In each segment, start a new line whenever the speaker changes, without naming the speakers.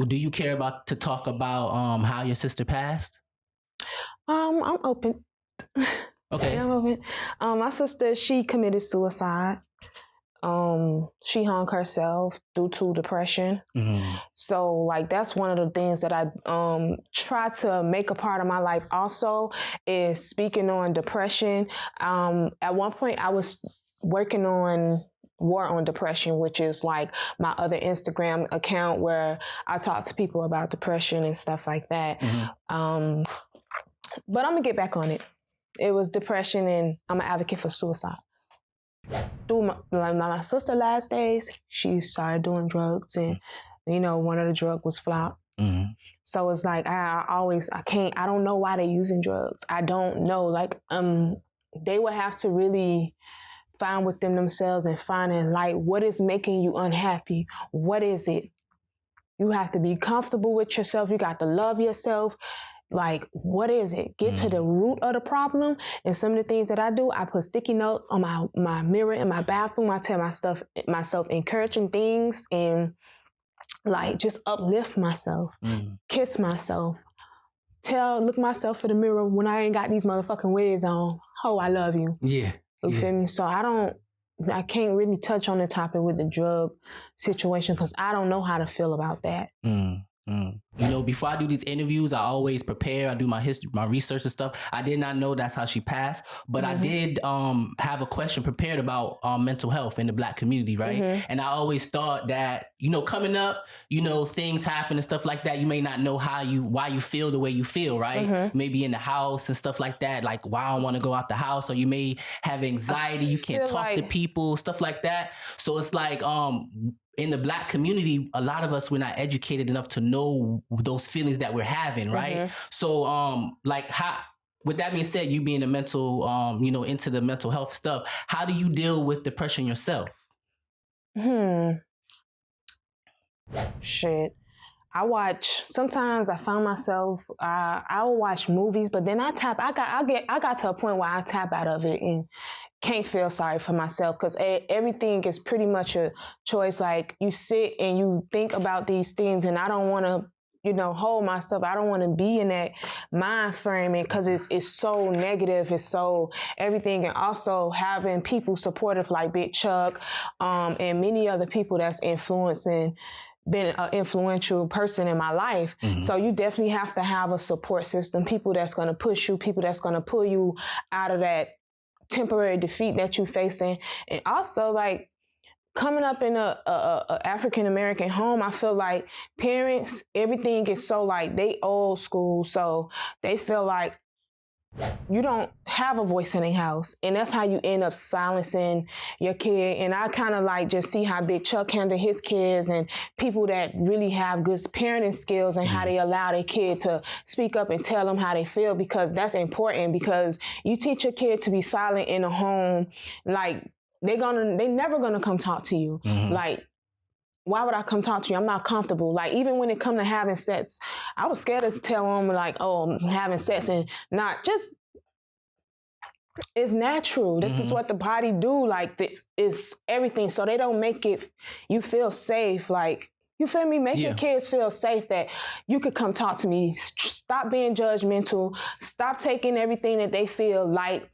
Do you care about to talk about how your sister passed?
I'm open.
Okay.
I'm open. My sister, she committed suicide. She hung herself due to depression.
Mm-hmm.
So like that's one of the things that I try to make a part of my life also is speaking on depression. At one point I was working on War on Depression, which is like my other Instagram account where I talk to people about depression and stuff like that.
Mm-hmm.
But I'm gonna get back on it. It was depression, and I'm an advocate for suicide. Through my sister's last days, she started doing drugs, and one of the drugs was flop.
Mm-hmm.
So it's like I don't know why they're using drugs. I don't know. Like they would have to really find within themselves and finding like what is making you unhappy. What is it? You have to be comfortable with yourself. You got to love yourself. Like, what is it? Get to the root of the problem. And some of the things that I do, I put sticky notes on my mirror in my bathroom. I tell myself encouraging things and like just uplift myself, kiss myself, look myself in the mirror when I ain't got these motherfucking wigs on. Oh, I love you.
Yeah.
You feel me? So I can't really touch on the topic with the drug situation because I don't know how to feel about that.
Before I do these interviews, I always prepare. I do my history, my research and stuff. I did not know that's how she passed, but I did have a question prepared about mental health in the Black community, right? And I always thought that, coming up, things happen and stuff like that. You may not know why you feel the way you feel, right? Maybe in the house and stuff like that, like why I don't want to go out the house, or you may have anxiety, you can't talk to people, stuff like that. So it's like, in the Black community, a lot of us, we're not educated enough to know those feelings that we're having, right? So, with that being said, you being a mental, into the mental health stuff, how do you deal with depression yourself?
Shit. Sometimes I find myself, I'll watch movies, but then I got to a point where I tap out of it and can't feel sorry for myself because everything is pretty much a choice. Like you sit and you think about these things, and I don't want to, hold myself. I don't want to be in that mind frame because it's so negative. It's so everything. And also having people supportive like Big Chuck and many other people that's been an influential person in my life. So you definitely have to have a support system, people that's going to push you, people that's going to pull you out of that temporary defeat that you're facing. And also like coming up in a African-American home, I feel like parents, everything is so like they old school. So they feel like you don't have a voice in the house, and that's how you end up silencing your kid. And I kind of like just see how Big Chuck handled his kids and people that really have good parenting skills and how they allow their kid to speak up and tell them how they feel, because that's important. Because you teach your kid to be silent in a home, like they never gonna come talk to you. Like, why would I come talk to you? I'm not comfortable. Like, even when it come to having sex, I was scared to tell them like, oh, I'm having sex, and not just, it's natural. This is what the body do. Like, this is everything. So they don't make you feel safe. Like, you feel me? Make your kids feel safe that you could come talk to me. Stop being judgmental. Stop taking everything that they feel like.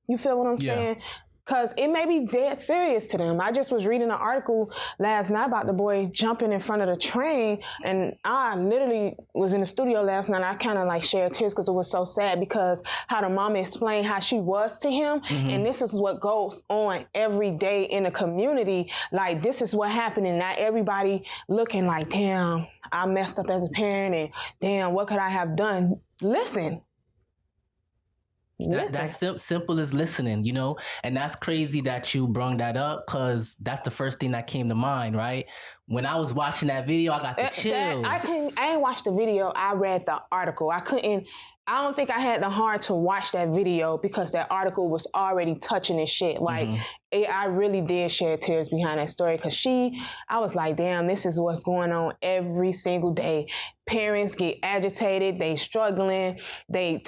You feel what I'm saying? Because it may be dead serious to them. I just was reading an article last night about the boy jumping in front of the train, and I literally was in the studio last night. I kind of like shared tears because it was so sad, because how the mama explained how she was to him, and this is what goes on every day in the community. Like, this is what happened, and not everybody looking like, damn, I messed up as a parent, and damn, what could I have done? Listen.
That's simple as listening, and that's crazy that you brung that up, because that's the first thing that came to mind, right? When I was watching that video, I got the chills.
I ain't watched the video. I read the article. I couldn't I don't think I had the heart to watch that video because that article was already touching and shit. Like, I really did shed tears behind that story because I was like, damn, this is what's going on every single day. Parents get agitated, they struggling, they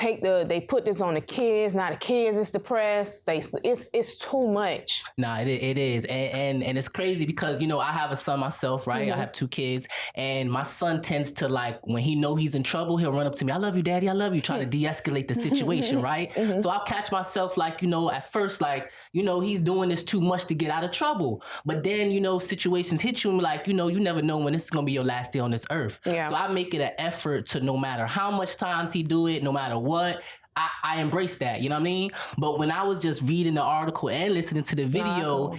put this on the kids. Now the kids is depressed. It's too much.
Nah, it is, and it's crazy because I have a son myself, right? I have 2 kids, and my son tends to, like, when he know he's in trouble, he'll run up to me, "I love you, Daddy, I love you," try to de-escalate the situation, right? So I'll catch myself, like, at first, like, he's doing this too much to get out of trouble, but then situations hit you, and like, you never know when this is gonna be your last day on this earth.
Yeah.
So I make it an effort to, no matter how much times he do it, no matter what, I embrace that, you know what I mean? But when I was just reading the article and listening to the video,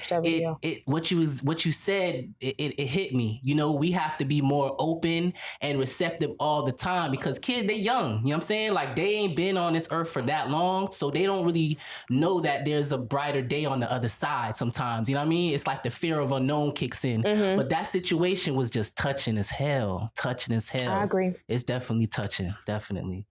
what you said, it hit me. We have to be more open and receptive all the time because kids, they young, you know what I'm saying? Like, they ain't been on this earth for that long, so they don't really know that there's a brighter day on the other side sometimes, you know what I mean? It's like the fear of unknown kicks in. But that situation was just touching as hell.
I agree.
It's definitely touching, definitely.